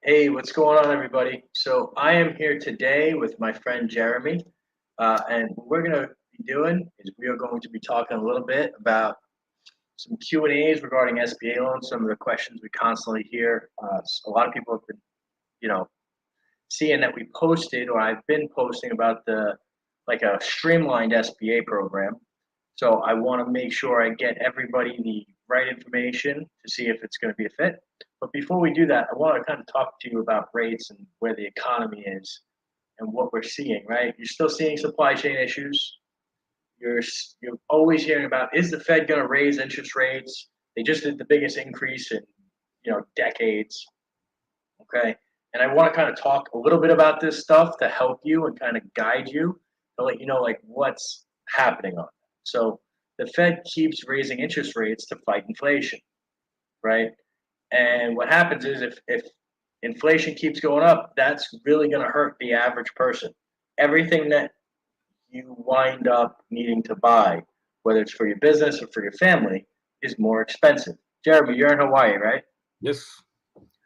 Hey, what's going on, everybody? So I am here today with my friend Jeremy, and what we're going to be doing is we are going to be talking a little bit about some Q and A's regarding SBA loans. Some of the questions we constantly hear. A lot of people have been, you know, seeing that we posted or I've been posting about the like a streamlined SBA program. So I want to make sure I get everybody the right information to see if it's going to be a fit. But before we do that, I want to kind of talk to you about rates and where the economy is and what we're seeing, right? You're still seeing supply chain issues. You're you're always hearing about, is the Fed going to raise interest rates? They just did the biggest increase in decades. Okay. And I want to kind of talk a little bit about this stuff to help you and kind of guide you to let you know like what's happening on it. So the Fed keeps raising interest rates to fight inflation, right? And what happens is if inflation keeps going up, that's really going to hurt the average person. Everything that you wind up needing to buy, whether it's for your business or for your family, is more expensive. Jeremy, you're in Hawaii, right? Yes,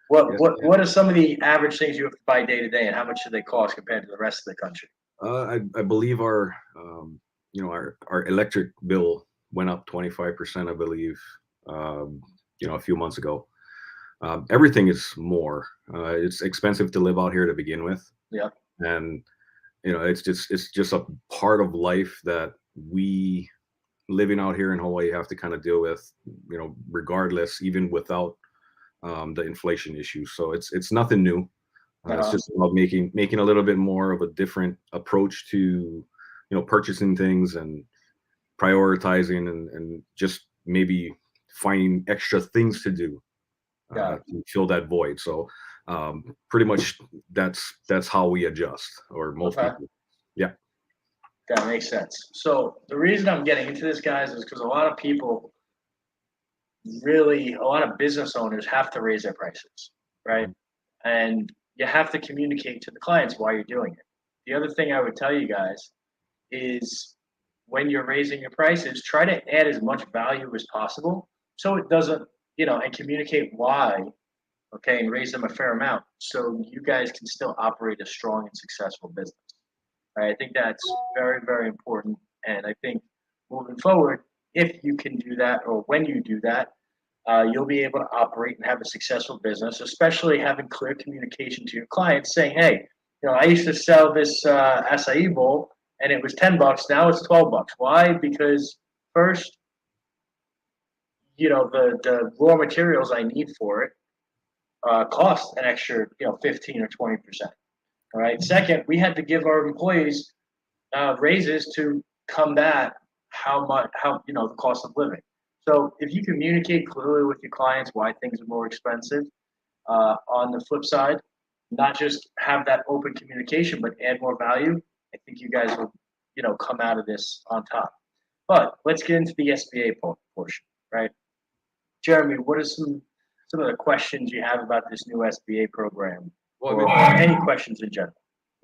What yes. what what are some of the average things you have to buy day to day, and how much do they cost compared to the rest of the country? I believe our electric bill went up 25%, I believe, um, a few months ago. Everything is more. It's expensive to live out here to begin with, Yeah, and it's just a part of life that we living out here in Hawaii have to kind of deal with, regardless, even without the inflation issue. So it's nothing new. It's uh, just about making a little bit more of a different approach to, purchasing things and prioritizing and just maybe finding extra things to do got it. to fill that void. So pretty much that's how we adjust, or most Okay, people. Yeah. that makes sense. So the reason I'm getting into this, guys, is because a lot of people, really, a lot of business owners have to raise their prices, right? Mhm. And you have to communicate to the clients why you're doing it. The other thing I would tell you guys is when you're raising your prices, try to add as much value as possible so it doesn't, and communicate why, okay, and raise them a fair amount so you guys can still operate a strong and successful business. Right? I think that's very, very important. And I think moving forward, if you can do that or when you do that, you'll be able to operate and have a successful business, especially having clear communication to your clients saying, hey, I used to sell this acai bowl and it was $10. Now it's $12. Why? Because first, the raw materials I need for it cost an extra, 15 or 20%. All right. Second, we had to give our employees raises to combat the cost of living. So if you communicate clearly with your clients why things are more expensive, on the flip side, not just have that open communication, but add more value, I think you guys will, come out of this on top. But let's get into the SBA portion, right? Jeremy, what are some of the questions you have about this new SBA program, Well, I or mean, any questions in general?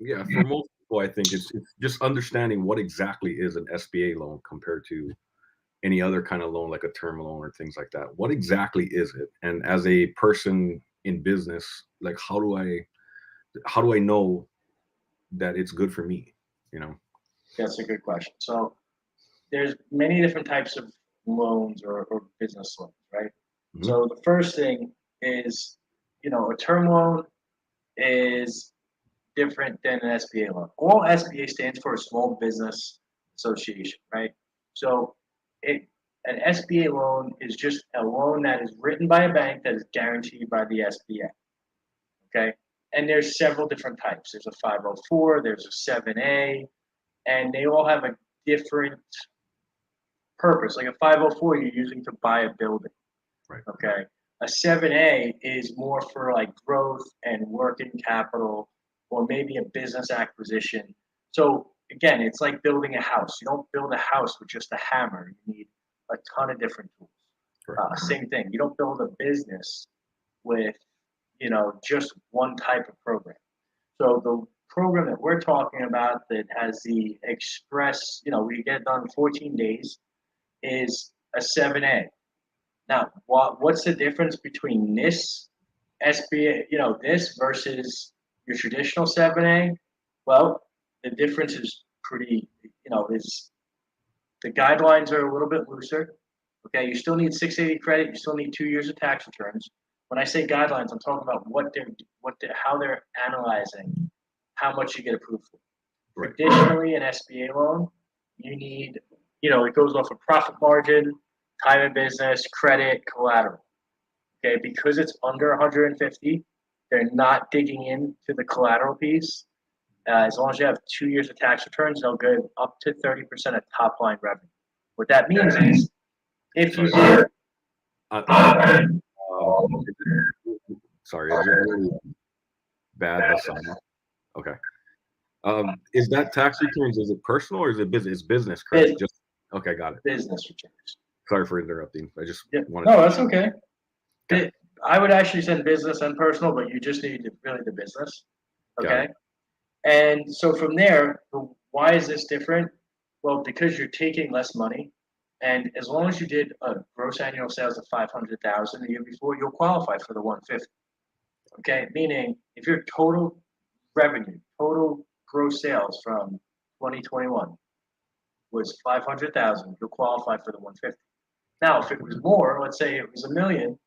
yeah, for most people, I think it's just understanding what exactly is an SBA loan compared to any other kind of loan, like a term loan or things like that. What exactly is it? And as a person in business, like how do I know that it's good for me? You know? That's a good question. So there's many different types of loans or business loans, right? Hmm. So the first thing is, a term loan is different than an SBA loan. All SBA stands for a Small Business Association, right? So it an SBA loan is just a loan that is written by a bank that is guaranteed by the SBA. Okay. And there's several different types. There's a 504, there's a 7A, and they all have a different purpose. Like a 504, you're using to buy a building. Right. Okay. A 7A is more for like growth and working capital or maybe a business acquisition. So again, it's like building a house. You don't build a house with just a hammer. You need a ton of different tools. Correct. Same thing. You don't build a business with, just one type of program. So the program that we're talking about that has the express, we get done in 14 days is a 7A. Now, what's the difference between this SBA, this versus your traditional 7A, well, the difference is pretty, is the guidelines are a little bit looser. Okay, you still need 680 credit, you still need 2 years of tax returns. When I say guidelines, I'm talking about how they're analyzing how much you get approved for. Right. Traditionally, an SBA loan, you need, it goes off of profit margin, time in business, credit, collateral. Okay, because it's under 150, they're not digging into the collateral piece. As long as you have 2 years of tax returns, they'll give up to 30% of top line revenue. What that means is if you Sorry. did, Sorry, is it really bad the sound? Okay. Is that tax returns? Is it personal or is it business? It's business, correct? Bus- Just okay, got it. business returns. Sorry for interrupting. I just Yeah. wanted. No, that's okay. Okay. I would actually send business and personal, but you just need really the business. Got Okay. it. And so from there, why is this different? Well, because you're taking less money, and as long as you did a gross annual sales of 500,000 the year before, you'll qualify for the 150. Okay, meaning if your total revenue, total gross sales from 2021 was 500,000, you'll qualify for the 150. Now, if it was more, let's say it was a million,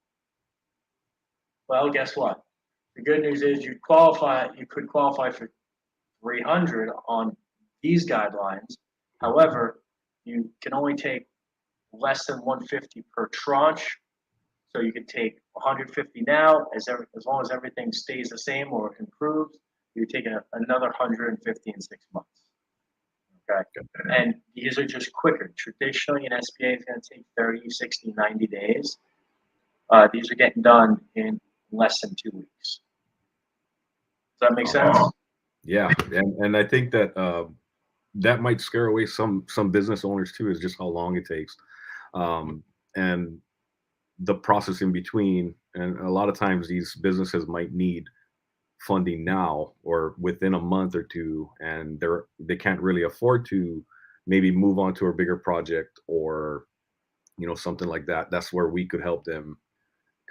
well, guess what? The good news is you could qualify for 300 on these guidelines. However, you can only take less than 150 per tranche. So you can take 150 now, as long as everything stays the same or improves, you're taking another 150 in 6 months. Okay. And these are just quicker. Traditionally, an SBA is going to take 30, 60, 90 days. These are getting done in less than 2 weeks. Does that make sense? Yeah, and I think that that might scare away some business owners too, is just how long it takes, and the process in between. And a lot of times these businesses might need funding now or within a month or two, and they can't really afford to maybe move on to a bigger project or something like that. That's where we could help them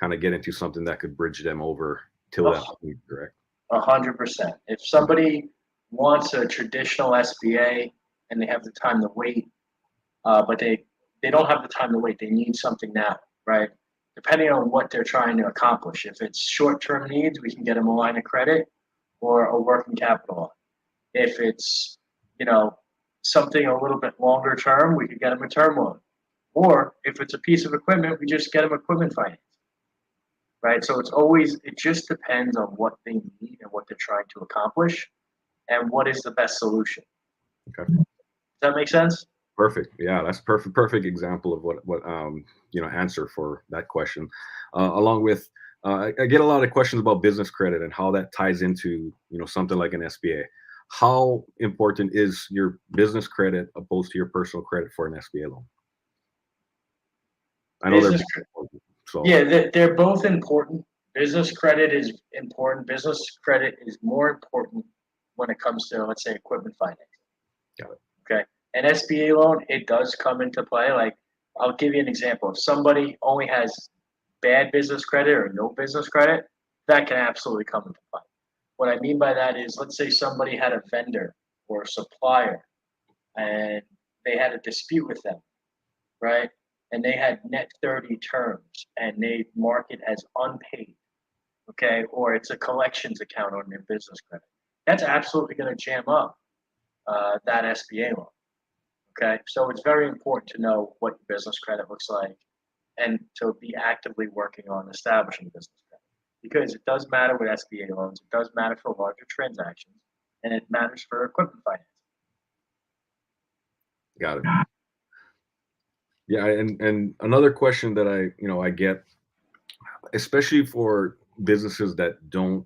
kind of get into something that could bridge them over till that point, correct? 100%. If somebody wants a traditional SBA and they have the time to wait, but they don't have the time to wait, they need something now, right? Depending on what they're trying to accomplish. If it's short-term needs, we can get them a line of credit or a working capital line. If it's, something a little bit longer term, we could get them a term loan. Or if it's a piece of equipment, we just get them equipment finance. Right? So it just depends on what they need and what they're trying to accomplish and what is the best solution. Okay. Does that make sense? Perfect. Yeah, that's perfect example of what answer for that question. Along with, I get a lot of questions about business credit and how that ties into something like an SBA. How important is your business credit opposed to your personal credit for an SBA loan? I know Business, they're important, so yeah, they're both important. Business credit is important. Business credit is more important when it comes to, let's say, equipment financing. got it. Okay. An SBA loan, it does come into play. Like, I'll give you an example. If somebody only has bad business credit or no business credit, that can absolutely come into play. What I mean by that is, let's say somebody had a vendor or a supplier and they had a dispute with them, right? And they had net 30 terms and they mark it as unpaid, okay? Or it's a collections account on their business credit. That's absolutely going to jam up that SBA loan. Okay, so it's very important to know what your business credit looks like and to be actively working on establishing business credit, because it does matter with SBA loans, it does matter for larger transactions, and it matters for equipment finance. Got it. Yeah, and another question that I get, especially for businesses that don't,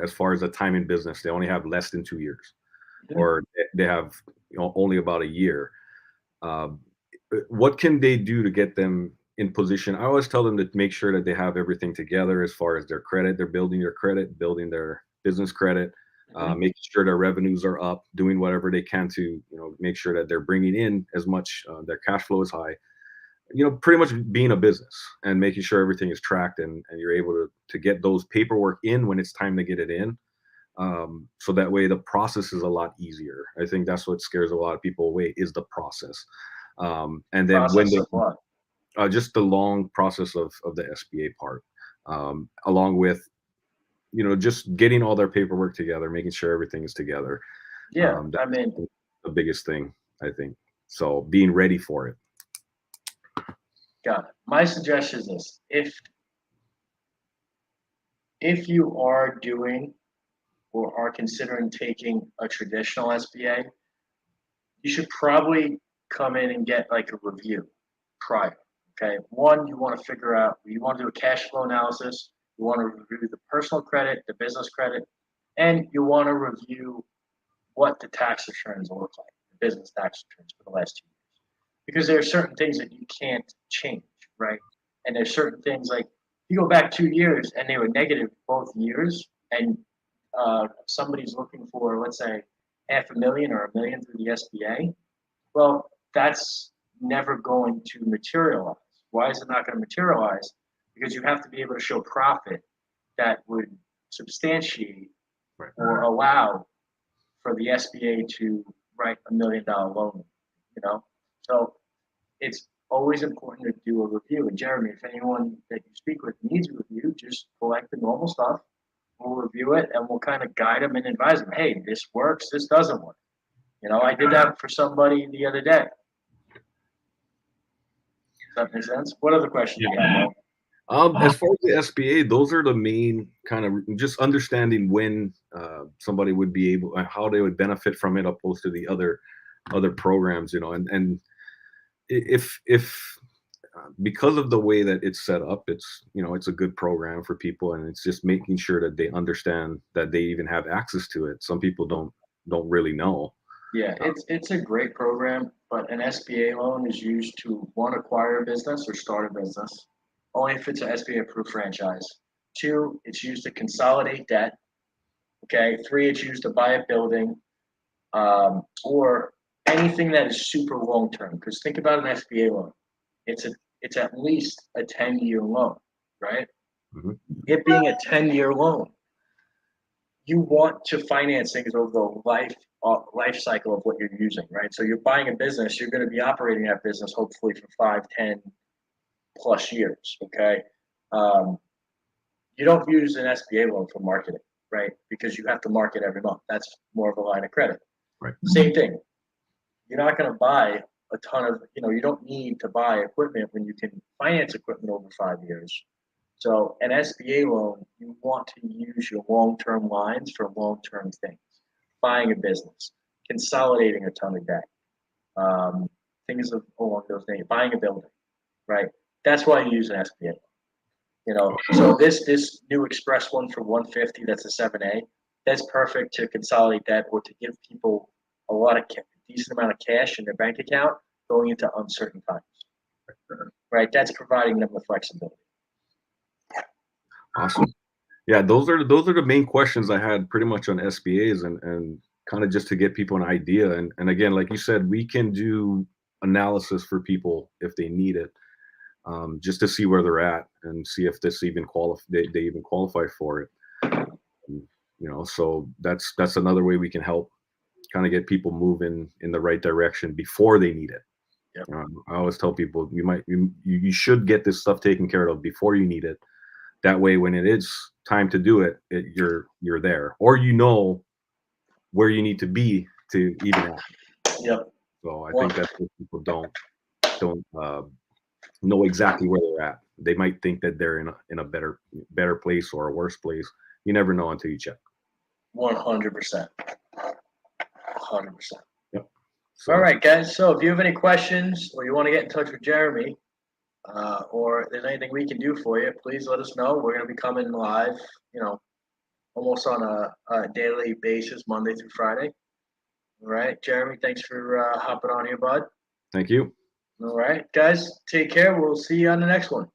as far as the time in business, they only have less than 2 years, or they have only about a year. What can they do to get them in position? I always tell them to make sure that they have everything together as far as their credit. They're building their credit, building their business credit, making sure their revenues are up, doing whatever they can to make sure that they're bringing in as much, their cash flow is high. pretty much being a business and making sure everything is tracked, and you're able to get those paperwork in when it's time to get it in. So that way the process is a lot easier. I think that's what scares a lot of people away, is the process. And then when Process they of what? just the long process of the SBA part, along with just getting all their paperwork together, making sure everything is together. Yeah, I That's mean, the biggest thing, I think. So being ready for it. got it. My suggestion is this: if you are doing or are considering taking a traditional SBA, you should probably come in and get like a review prior. Okay. One, you want to figure out, you want to do a cash flow analysis, you want to review the personal credit, the business credit, and you want to review what the tax returns will look like, the business tax returns for the last 2 years. Because there are certain things that you can't change, right? And there's certain things like you go back 2 years and they were negative both years, and somebody's looking for, let's say, 500,000 or 1 million through the SBA. Well, that's never going to materialize. Why is it not going to materialize? Because you have to be able to show profit that would substantiate Right. or allow for the SBA to write $1 million loan. So it's always important to do a review. And Jeremy, if anyone that you speak with needs a review, just collect the normal stuff. We'll review it and we'll kind of guide them and advise them. Hey, this works. This doesn't work. I did that for somebody the other day. Does that make sense? What other questions do you have, Mo? As far as the SBA, those are the main kind of just understanding when somebody would be able, how they would benefit from it, opposed to the other programs, and if because of the way that it's set up, it's a good program for people, and it's just making sure that they understand that they even have access to it. Some people don't really know. Yeah, it's a great program, but an SBA loan is used to, one, acquire a business or start a business, only if it's an SBA approved franchise. Two, it's used to consolidate debt. Okay. Three, it's used to buy a building, or anything that is super long term. Because think about an SBA loan. It's at least a 10-year loan, right? Mhm. It being a 10-year loan, you want to finance things over the life cycle of what you're using, right? So you're buying a business, you're going to be operating that business hopefully for 5, 10 plus years. Okay. Um, you don't use an SBA loan for marketing, right? Because you have to market every month. That's more of a line of credit. Right. Same thing. You're not going to buy a ton of, you don't need to buy equipment when you can finance equipment over 5 years. So an SBA loan, you want to use your long-term lines for long-term things, buying a business, consolidating a ton of debt, things along those things, buying a building, right? That's why you use an SBA. So this new Express one for 150, that's a 7A. That's perfect to consolidate debt or to give people a decent amount of cash in their bank account going into uncertain times. Right? That's providing them with flexibility. Awesome. Yeah, those are the main questions I had pretty much on SBAs, and kind of just to get people an idea. And again, like you said, we can do analysis for people if they need it, just to see where they're at and see if this even they even qualify for it. So that's another way we can help kind of get people moving in the right direction before they need it. Yep. I always tell people you should get this stuff taken care of before you need it. That way, when it is time to do it, you're there, or where you need to be to even act. Yep. So I think that's what people don't know exactly where they're at. They might think that they're in a better place or a worse place. You never know until you check. 100%. 100%. Yep. So, all right, guys. So if you have any questions or you want to get in touch with Jeremy, or if there's anything we can do for you, please let us know. We're going to be coming live, almost on a daily basis, Monday through Friday. All right, Jeremy, thanks for hopping on here, bud. thank you. All right, guys, take care. We'll see you on the next one.